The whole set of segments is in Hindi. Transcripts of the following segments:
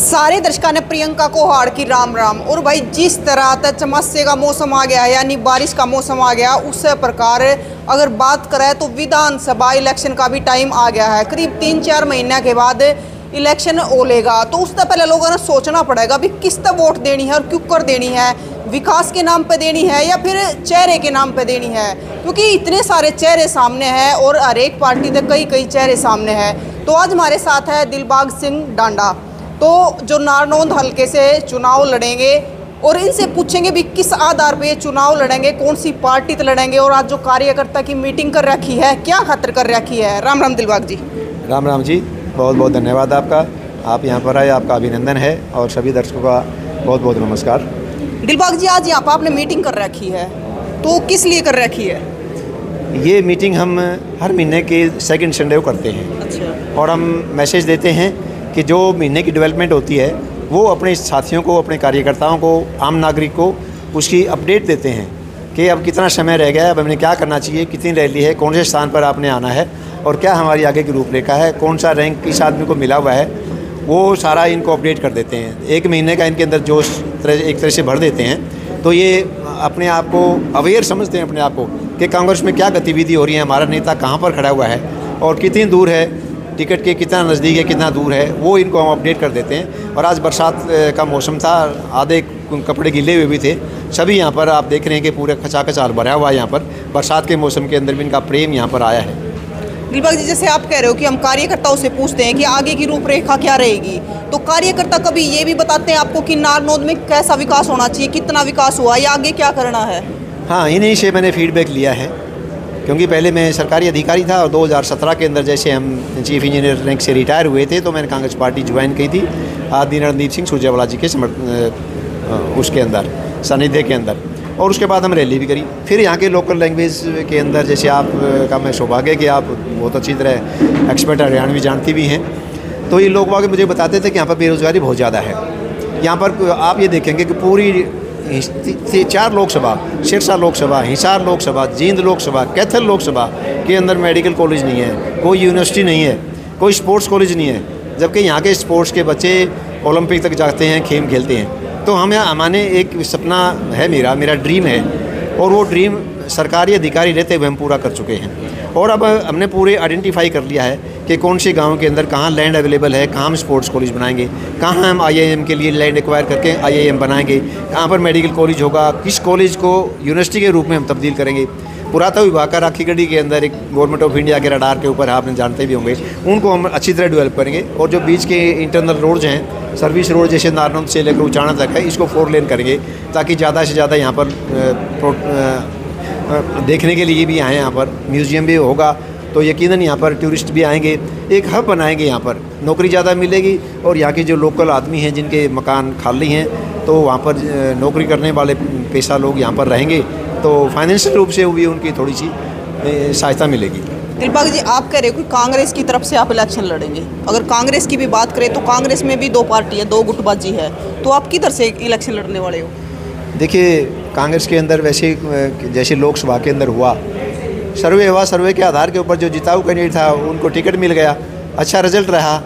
सारे दर्शकों ने प्रियंका को हार की राम राम। और भाई जिस तरह तक चमस्से का मौसम आ गया है यानी बारिश का मौसम आ गया, उस प्रकार अगर बात करें तो विधानसभा इलेक्शन का भी टाइम आ गया है। करीब 3-4 महीने के बाद इलेक्शन होलेगा, तो उससे पहले लोगों ने सोचना पड़ेगा भी किस तरह वोट देनी है और क्यों कर देनी है, विकास के नाम पे देनी है या फिर चेहरे के नाम पे देनी है, क्योंकि इतने सारे चेहरे सामने हैं और हर एक पार्टी के कई चेहरे सामने हैं। तो आज हमारे साथ है दिलबाग सिंह डांडा, तो जो नारनौंद हलके से चुनाव लड़ेंगे और इनसे पूछेंगे भी किस आधार पे चुनाव लड़ेंगे, कौन सी पार्टी तो लड़ेंगे और आज जो कार्यकर्ता की मीटिंग कर रखी है क्या खातिर कर रखी है। राम राम दिलबाग जी। राम राम जी, बहुत बहुत धन्यवाद आपका, आप यहाँ पर आए, आपका अभिनंदन है और सभी दर्शकों का बहुत बहुत नमस्कार। दिलबाग जी, आज यहाँ पर आपने मीटिंग कर रखी है, तो किस लिए कर रखी है? ये मीटिंग हम हर महीने के सेकंड संडे को करते हैं। अच्छा। और हम मैसेज देते हैं कि जो महीने की डेवलपमेंट होती है वो अपने साथियों को, अपने कार्यकर्ताओं को, आम नागरिक को उसकी अपडेट देते हैं कि अब कितना समय रह गया है, अब हमें क्या करना चाहिए, कितनी रैली है, कौन से स्थान पर आपने आना है और क्या हमारी आगे की रूपरेखा है, कौन सा रैंक किस आदमी को मिला हुआ है, वो सारा इनको अपडेट कर देते हैं। एक महीने का इनके अंदर जोश एक तरह से भर देते हैं। तो ये अपने आप को अवेयर समझते हैं अपने आप को कि कांग्रेस में क्या गतिविधि हो रही है, हमारा नेता कहाँ पर खड़ा हुआ है और कितनी दूर है टिकट के, कितना नज़दीक है, कितना दूर है, वो इनको हम अपडेट कर देते हैं। और आज बरसात का मौसम था, आधे कपड़े गिले हुए भी थे, सभी यहाँ पर आप देख रहे हैं कि पूरे खचाखचाल भरा हुआ है। यहाँ पर बरसात के मौसम के अंदर भी इनका प्रेम यहाँ पर आया है। दिलबाग जी, जैसे आप कह रहे हो कि हम कार्यकर्ताओं से पूछते हैं कि आगे की रूपरेखा क्या रहेगी, तो कार्यकर्ता कभी ये भी बताते हैं आपको कि नारनौंद में कैसा विकास होना चाहिए, कितना विकास हुआ या आगे क्या करना है? हाँ, इन्हीं से मैंने फीडबैक लिया है, क्योंकि पहले मैं सरकारी अधिकारी था और 2017 के अंदर जैसे हम चीफ इंजीनियर रैंक से रिटायर हुए थे तो मैंने कांग्रेस पार्टी ज्वाइन की थी आदि रणदीप सिंह सुरजेवाला जी के उसके अंदर सानिध्य के अंदर। और उसके बाद हम रैली भी करी। फिर यहाँ के लोकल लैंग्वेज के अंदर जैसे आप का मैं सौभाग्य कि आप बहुत अच्छी तरह एक्सपर्ट हरियाणवी जानती भी हैं, तो ये लोग वाके मुझे बताते थे कि यहाँ पर बेरोज़गारी बहुत ज़्यादा है। यहाँ पर आप ये देखेंगे कि पूरी 4 लोकसभा, सिरसा लोकसभा, हिसार लोकसभा, जींद लोकसभा, कैथल लोकसभा के अंदर मेडिकल कॉलेज नहीं है, कोई यूनिवर्सिटी नहीं है, कोई स्पोर्ट्स कॉलेज नहीं है, जबकि यहाँ के स्पोर्ट्स के बच्चे ओलंपिक तक जाते हैं, खेल खेलते हैं। तो हमारे एक सपना है, मेरा ड्रीम है और वो ड्रीम सरकारी अधिकारी रहते हुए हम पूरा कर चुके हैं। और अब हमने पूरे आइडेंटिफाई कर लिया है कि कौन से गांव के अंदर कहाँ लैंड अवेलेबल है, कहाँ हम स्पोर्ट्स कॉलेज बनाएंगे, कहाँ हम IIM के लिए लैंड एक्वायर करके IIM बनाएंगे, कहाँ पर मेडिकल कॉलेज होगा, किस कॉलेज को यूनिवर्सिटी के रूप में हम तब्दील करेंगे। पुरातत्व विभाग का राखीगढ़ी के अंदर एक गवर्नमेंट ऑफ इंडिया के रडार के ऊपर आपने जानते भी होंगे, उनको हम अच्छी तरह डेवलप करेंगे। और जो बीच के इंटरनल रोड्स हैं, सर्विस रोड जैसे नारनौंद से लेकर उचाना तक है, इसको 4 लेन करेंगे ताकि ज़्यादा से ज़्यादा यहाँ पर देखने के लिए भी आएँ। यहाँ पर म्यूज़ियम भी होगा तो यकीनन यहाँ पर टूरिस्ट भी आएंगे। एक हब बनाएंगे, यहाँ पर नौकरी ज़्यादा मिलेगी और यहाँ के जो लोकल आदमी हैं जिनके मकान खाली हैं तो वहाँ पर नौकरी करने वाले पेशा लोग यहाँ पर रहेंगे, तो फाइनेंशियल रूप से भी उनकी थोड़ी सी सहायता मिलेगी। दिलबाग जी, आप कह रहे हो कि कांग्रेस की तरफ से आप इलेक्शन लड़ेंगे। अगर कांग्रेस की भी बात करें तो कांग्रेस में भी 2 पार्टी है, 2 गुटबाजी है, तो आप किधर से इलेक्शन लड़ने वाले हो? देखिए, कांग्रेस के अंदर वैसे जैसे लोकसभा के अंदर हुआ, सर्वे हुआ, सर्वे के आधार के ऊपर जो जिताऊ कैंडिडेट था उनको टिकट मिल गया, अच्छा रिजल्ट रहा।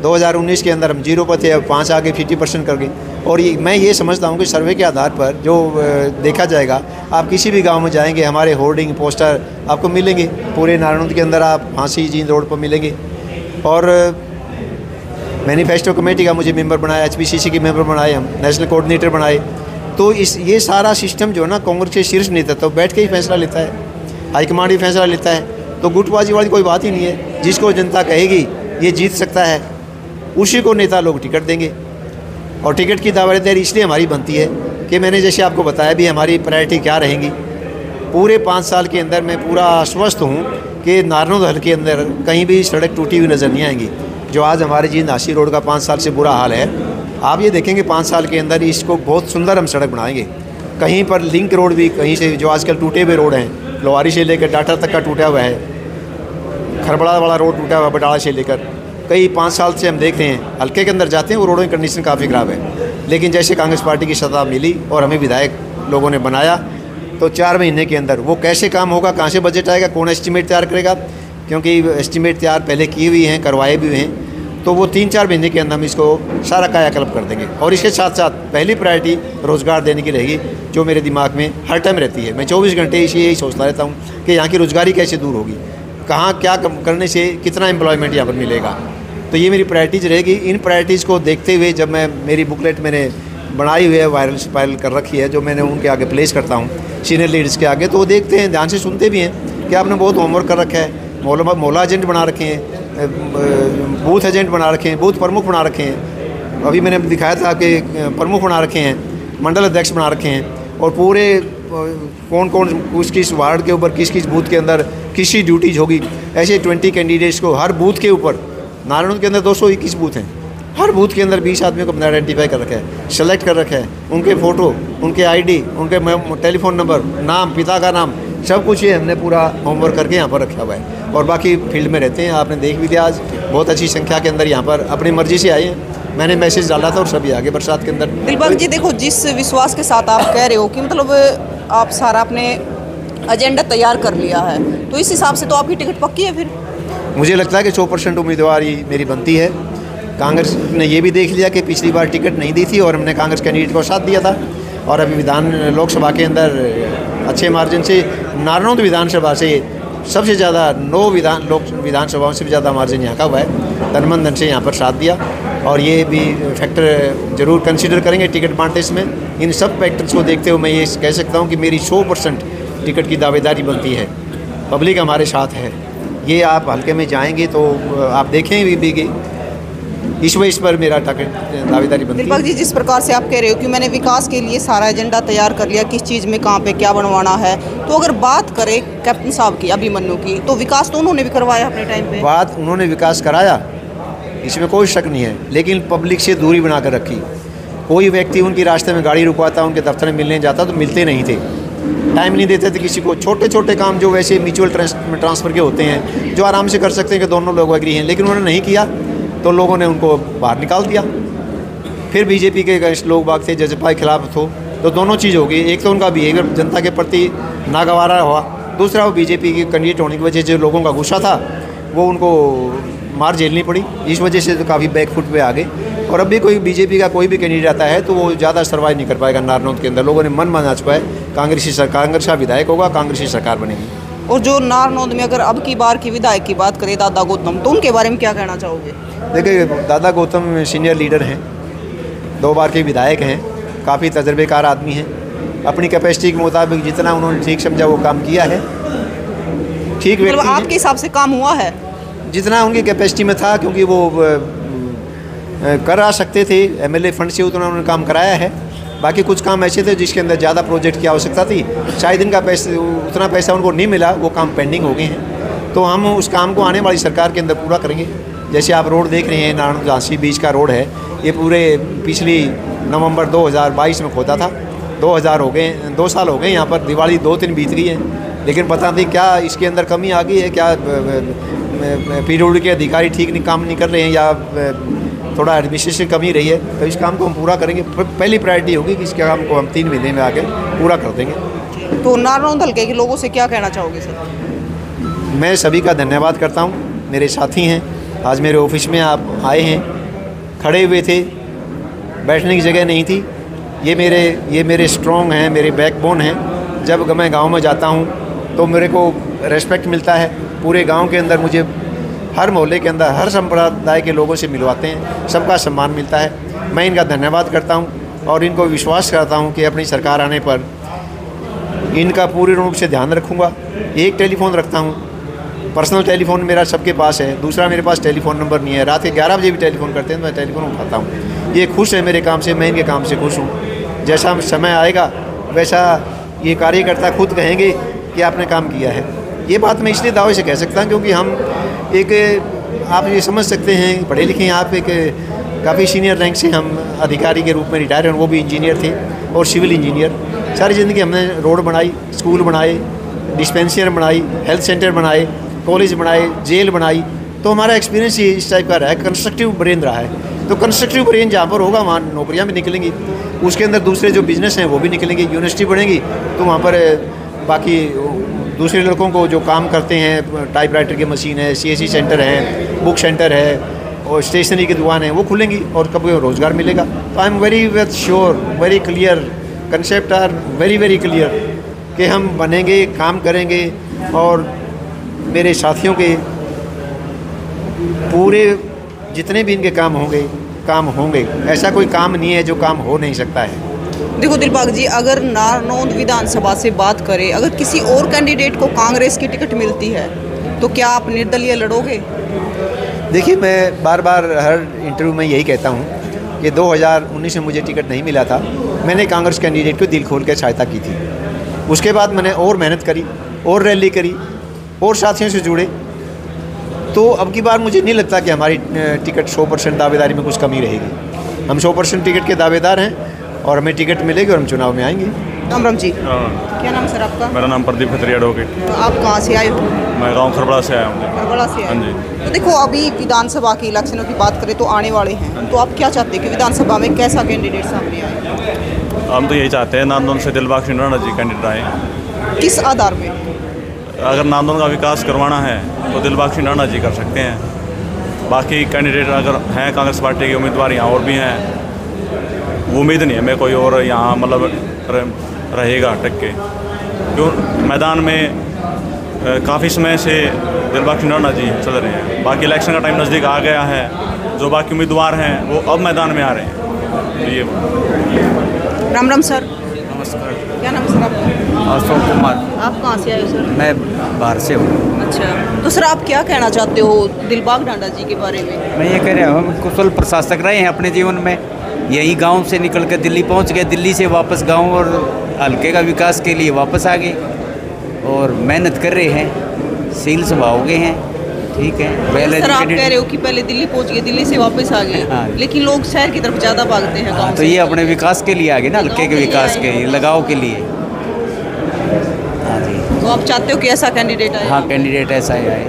2019 के अंदर हम 0 पर थे, अब 5 आगे 50% कर गए। और मैं ये समझता हूँ कि सर्वे के आधार पर जो देखा जाएगा, आप किसी भी गांव में जाएंगे हमारे होर्डिंग पोस्टर आपको मिलेंगे, पूरे नारनौंद के अंदर आप फांसी जींद रोड पर मिलेंगे। और मैनिफेस्टो कमेटी का मुझे मेंबर बनाया, HPCC के मेंबर बनाए, हम नेशनल कोऑर्डिनेटर बनाए। तो ये सारा सिस्टम जो है ना, कांग्रेस के शीर्ष नेता तो बैठ के ही फैसला लेता है, हाईकमांड ही फैसला लेता है। तो गुटबाजी वाली कोई बात ही नहीं है। जिसको जनता कहेगी ये जीत सकता है, उसी को नेता लोग टिकट देंगे। और टिकट की दावेदारी इसलिए हमारी बनती है कि मैंने जैसे आपको बताया भी हमारी प्रायोरिटी क्या रहेंगी। पूरे 5 साल के अंदर मैं पूरा आश्वस्त हूँ कि नारनौंद हल्के के अंदर कहीं भी सड़क टूटी हुई नज़र नहीं आएंगी। जो आज हमारे जींद हासी रोड का 5 साल से बुरा हाल है, आप ये देखेंगे 5 साल के अंदर इसको बहुत सुंदर हम सड़क बनाएंगे। कहीं पर लिंक रोड भी, कहीं से जो आजकल टूटे हुए रोड हैं, लोहारी से लेकर डाटा तक का टूटा हुआ है, खरबड़ा वाला रोड टूटा हुआ है बटाला से लेकर, कई 5 साल से हम देख रहे हैं हल्के के अंदर जाते हैं वो रोडों की कंडीशन काफ़ी ख़राब है। लेकिन जैसे कांग्रेस पार्टी की सत्ता मिली और हमें विधायक लोगों ने बनाया, तो 4 महीने के अंदर वो कैसे काम होगा, कहाँ से बजट आएगा, कौन एस्टीमेट तैयार करेगा, क्योंकि एस्टीमेट तैयार पहले किए हुए हैं, करवाए भी हुए हैं। तो वो 3-4 महीने के अंदर हम इसको सारा कायाकल्प कर देंगे। और इसके साथ साथ पहली प्रायोरिटी रोज़गार देने की रहेगी, जो मेरे दिमाग में हर टाइम रहती है। मैं 24 घंटे यही सोचता रहता हूँ कि यहाँ की रोज़गारी कैसे दूर होगी, कहाँ क्या करने से कितना एम्प्लॉयमेंट यहाँ पर मिलेगा। तो ये मेरी प्रायोरिटीज़ रहेगी। इन प्रायोरिटीज़ को देखते हुए जब मैं मेरी बुकलेट मैंने बनाई हुई है, वायरल कर रखी है, जो मैंने उनके आगे प्लेस करता हूँ सीनियर लीडर्स के आगे, तो वो देखते हैं, ध्यान से सुनते भी हैं कि आपने बहुत होमवर्क कर रखा है, मौला एजेंट बना रखे हैं, बूथ एजेंट बना रखे हैं, बूथ प्रमुख बना रखे हैं। अभी मैंने दिखाया था कि प्रमुख बना रखे हैं, मंडल अध्यक्ष बना रखे हैं, और पूरे कौन कौन किस वार्ड के ऊपर किस बूथ के अंदर किसकी ड्यूटीज होगी, ऐसे 20 कैंडिडेट्स को हर बूथ के ऊपर। नारायण के अंदर 221 बूथ हैं, हर बूथ के अंदर 20 आदमियों को हमने आइडेंटिफाई कर रखा है, सेलेक्ट कर रखा है, उनके फ़ोटो, उनके आईडी, उनके टेलीफोन नंबर, नाम, पिता का नाम, सब कुछ ये हमने पूरा होमवर्क करके यहाँ पर रखा हुआ है। और बाकी फील्ड में रहते हैं, आपने देख भी दिया आज बहुत अच्छी संख्या के अंदर यहाँ पर अपनी मर्जी से आए हैं। मैंने मैसेज डाला था और सभी आगे बरसात के अंदर। दिलबाग जी, देखो जिस विश्वास के साथ आप कह रहे हो कि मतलब आप सारा अपने एजेंडा तैयार कर लिया है, तो इस हिसाब से तो आपकी टिकट पक्की है फिर? मुझे लगता है कि 100% उम्मीदवारी मेरी बनती है। कांग्रेस ने ये भी देख लिया कि पिछली बार टिकट नहीं दी थी और हमने कांग्रेस कैंडिडेट को साथ दिया था, और अभी लोकसभा के अंदर अच्छे मार्जिन से नारनौंद विधानसभा से सबसे ज़्यादा 9 विधानसभाओं से भी ज़्यादा मार्जिन यहाँ का हुआ है। तन मन धन से यहाँ पर साथ दिया, और ये भी फैक्टर ज़रूर कंसीडर करेंगे टिकट बांटने इसमें। इन सब फैक्टर्स को देखते हुए मैं ये कह सकता हूँ कि मेरी 100% टिकट की दावेदारी बनती है। पब्लिक हमारे साथ है, ये आप हल्के में जाएंगे तो आप देखें भी कि इस वजह पर मेरा दावेदारी बनती है। दिलबाग जी, जिस प्रकार से आप कह रहे हो कि मैंने विकास के लिए सारा एजेंडा तैयार कर लिया, किस चीज़ में कहाँ पे क्या बनवाना है, तो अगर बात करें कैप्टन साहब की, अभिमन्यु की, तो विकास तो उन्होंने भी करवाया अपने टाइम पे। बात उन्होंने विकास कराया, इसमें कोई शक नहीं है, लेकिन पब्लिक से दूरी बनाकर रखी। कोई व्यक्ति उनकी रास्ते में गाड़ी रुकवाता, उनके दफ्तर में मिलने जाता तो मिलते नहीं थे, टाइम नहीं देते थे किसी को। छोटे छोटे काम जो वैसे म्यूचुअल ट्रांसफ़र के होते हैं, जो आराम से कर सकते हैं कि दोनों लोग एग्री हैं, लेकिन उन्होंने नहीं किया तो लोगों ने उनको बाहर निकाल दिया। फिर बीजेपी के लोग बाग थे, जजपा के खिलाफ तो दोनों चीज़ हो गई। एक तो उनका बिहेवियर जनता के प्रति नागवारा हुआ, दूसरा वो बीजेपी के कैंडिडेट होने की वजह से जो लोगों का गुस्सा था वो उनको मार झेलनी पड़ी। इस वजह से तो काफ़ी बैकफुट पे आ गए, और अब भी कोई बीजेपी का कोई भी कैंडिडेट आता है तो वो ज़्यादा सर्वाइव नहीं कर पाएगा। नारनौंद के अंदर लोगों ने मन बना चुका है, कांग्रेस का विधायक होगा, कांग्रेस की सरकार बनेगी। और जो नारनौंद में अगर अब की बार की विधायक की बात करें दादा गौतम, तो उनके बारे में क्या कहना चाहोगे? देखिए, दादा गौतम सीनियर लीडर हैं, 2 बार के विधायक हैं, काफ़ी तजर्बेकार आदमी हैं। अपनी कैपेसिटी के मुताबिक जितना उन्होंने ठीक समझा वो काम किया है। ठीक व्यक्ति मतलब आपके हिसाब से काम हुआ है जितना उनकी कैपेसिटी में था, क्योंकि वो करा सकते थे, एमएलए फंड से उतना उन्होंने काम कराया है। बाकी कुछ काम ऐसे थे जिसके अंदर ज़्यादा प्रोजेक्ट की आवश्यकता थी, शायद इनका उतना पैसा उनको नहीं मिला, वो काम पेंडिंग हो गए हैं। तो हम उस काम को आने वाली सरकार के अंदर पूरा करेंगे। जैसे आप रोड देख रहे हैं, नारायण झांसी बीच का रोड है, ये पूरे पिछली नवंबर 2022 में खोदा था। 2000 हो गए, 2 साल हो गए यहाँ पर, दिवाली 2-3 बीत गई है, लेकिन पता नहीं क्या इसके अंदर कमी आ गई है, क्या पीडब्ल्यूडी के अधिकारी ठीक नहीं काम नहीं कर रहे हैं, या थोड़ा एडमिनिस्ट्रेशन कमी रही है। तो इस काम को हम पूरा करेंगे। पहली प्रायोरिटी होगी कि इस काम को हम 3 महीने में आके पूरा कर देंगे। तो नारनौंद हल्के के लोगों से क्या कहना चाहोगे सर? मैं सभी का धन्यवाद करता हूँ, मेरे साथी हैं, आज मेरे ऑफिस में आप आए हैं, खड़े हुए थे, बैठने की जगह नहीं थी। ये मेरे स्ट्रॉन्ग हैं, मेरे बैकबोन हैं। जब मैं गांव में जाता हूं तो मेरे को रेस्पेक्ट मिलता है। पूरे गांव के अंदर मुझे हर मोहल्ले के अंदर हर संप्रदाय के लोगों से मिलवाते हैं, सबका सम्मान मिलता है। मैं इनका धन्यवाद करता हूं और इनको विश्वास करता हूं कि अपनी सरकार आने पर इनका पूरे रूप से ध्यान रखूँगा। एक टेलीफोन रखता हूँ, पर्सनल टेलीफोन मेरा सबके पास है, दूसरा मेरे पास टेलीफोन नंबर नहीं है। रात के 11 बजे भी टेलीफोन करते हैं तो मैं टेलीफोन उठाता हूँ। ये खुश है मेरे काम से, मैं इनके काम से खुश हूँ। जैसा समय आएगा वैसा ये कार्यकर्ता खुद कहेंगे कि आपने काम किया है। ये बात मैं इसलिए दावे से कह सकता हूँ क्योंकि हम आप ये समझ सकते हैं, पढ़े लिखे हैं आप, काफ़ी सीनियर रैंक से हम अधिकारी के रूप में रिटायर हैं, वो भी इंजीनियर थे और सिविल इंजीनियर। सारी ज़िंदगी हमने रोड बनाई, स्कूल बनाए, डिस्पेंसरी बनाई, हेल्थ सेंटर बनाए, कॉलेज बनाए, जेल बनाई। तो हमारा एक्सपीरियंस ही इस टाइप का रहा है, कंस्ट्रक्टिव ब्रेन रहा है। तो कंस्ट्रक्टिव ब्रेन जहाँ पर होगा वहाँ नौकरियाँ भी निकलेंगी, उसके अंदर दूसरे जो बिज़नेस हैं वो भी निकलेंगे। यूनिवर्सिटी बढ़ेगी तो वहाँ पर बाकी दूसरे लड़कों को जो काम करते हैं, टाइपराइटर की मशीन है, CSC सेंटर है, बुक सेंटर है, और स्टेशनरी की दुकान है वो खुलेंगी और कभी रोज़गार मिलेगा। तो I am very very sure, very clear, concept are very very clear कि हम बनेंगे, काम करेंगे और मेरे साथियों के पूरे जितने भी इनके काम होंगे। ऐसा कोई काम नहीं है जो काम हो नहीं सकता है। देखो दिलबाग जी, अगर नारनौंद विधानसभा से बात करें, अगर किसी और कैंडिडेट को कांग्रेस की टिकट मिलती है तो क्या आप निर्दलीय लड़ोगे? देखिए, मैं बार बार हर इंटरव्यू में यही कहता हूँ कि 2019 में मुझे टिकट नहीं मिला था, मैंने कांग्रेस कैंडिडेट को दिल खोल कर सहायता की थी। उसके बाद मैंने और मेहनत करी और रैली करी और साथियों से जुड़े, तो अब की बार मुझे नहीं लगता कि हमारी टिकट 100% दावेदारी में कुछ कमी रहेगी। हम 100% टिकट के दावेदार हैं और हमें टिकट मिलेगी और हम चुनाव में आएंगे। राम राम जी। क्या नाम सर आपका? मेरा नाम प्रदीप खत्री एडवोकेट। तो आप कहाँ से आए हो? मैं गांव खरबड़ा से आया हूँ। खरबड़ा से आए? हाँ जी। तो देखो, अभी विधानसभा के इलेक्शनों की बात करें तो आने वाले हैं, तो आप क्या चाहते हैं कि विधानसभा में कैसा कैंडिडेट सामने आए? हम तो यही चाहते हैं नांदोद से दिलबाग सिंह राणा जी कैंडिडेट आए। किस आधार में? अगर नांदोद का विकास करवाना है तो दिलबाग सिंह राणा जी कर सकते हैं। बाकी कैंडिडेट अगर हैं कांग्रेस पार्टी के उम्मीदवार यहाँ और भी हैं, वो उम्मीद नहीं है मैं कोई और यहाँ मतलब रहेगा टक के, क्यों मैदान में काफ़ी समय से दिलबाग सिंह राणा जी चल रहे हैं। बाकी इलेक्शन का टाइम नज़दीक आ गया है, जो बाकी उम्मीदवार हैं वो अब मैदान में आ रहे हैं। तो ये राम राम सर। नमस्कार। क्या नाम है सर आपका? अशोक कुमार। आप कहाँ से आए हो सर? मैं बाहर से हूँ। अच्छा, तो सर आप क्या कहना चाहते हो दिलबाग डांडा जी के बारे में? मैं ये कह रहा हूँ, हम कुशल प्रशासक रहे हैं अपने जीवन में। यही गांव से निकल कर दिल्ली पहुँच गए, दिल्ली से वापस गांव और हल्के का विकास के लिए वापस आ गए और मेहनत कर रहे हैं, सील स्वभाव के हैं। ठीक है। पहले सर आप कह रहे हो कि पहले दिल्ली पहुँच गए, दिल्ली से वापस आ गए। हाँ। लेकिन लोग शहर की तरफ ज़्यादा भागते हैं गाँव तो से। ये अपने विकास के लिए आ गए ना, हल्के के विकास के लगाव के लिए। हाँ जी। तो आप चाहते हो कि ऐसा कैंडिडेट आए? हाँ, कैंडिडेट ऐसा ही आए।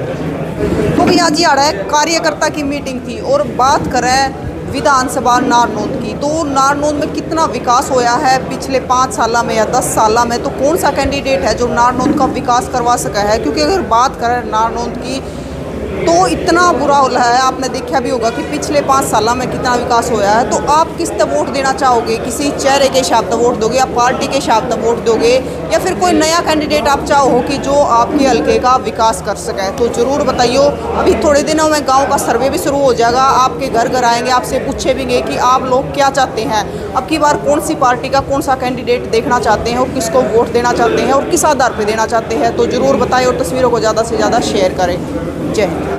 तो भी आज ही आ रहा है, कार्यकर्ता की मीटिंग थी और बात करें विधानसभा नारनौंद की, तो नारनौंद में कितना विकास होया है पिछले 5 साल में या 10 साल में, तो कौन सा कैंडिडेट है जो नारनौंद का विकास करवा सका है? क्योंकि अगर बात करें नारनौंद की तो इतना बुरा हो रहा है, आपने देखा भी होगा कि पिछले 5 साल में कितना विकास होया है। तो आप किस तरह वोट देना चाहोगे? किसी चेहरे के हिसाब से वोट दोगे या पार्टी के हिसाब से वोट दोगे, या फिर कोई नया कैंडिडेट आप चाहो कि जो आपके हल्के का विकास कर सके? तो ज़रूर बताइए। अभी थोड़े दिनों में गांव का सर्वे भी शुरू हो जाएगा, आपके घर घर आएंगे, आपसे पूछेंगे कि आप लोग क्या चाहते हैं, अब की बार कौन सी पार्टी का कौन सा कैंडिडेट देखना चाहते हैं और किसको वोट देना चाहते हैं और किस आधार पर देना चाहते हैं। तो ज़रूर बताएं और तस्वीरों को ज़्यादा से ज़्यादा शेयर करें। जय हिंद।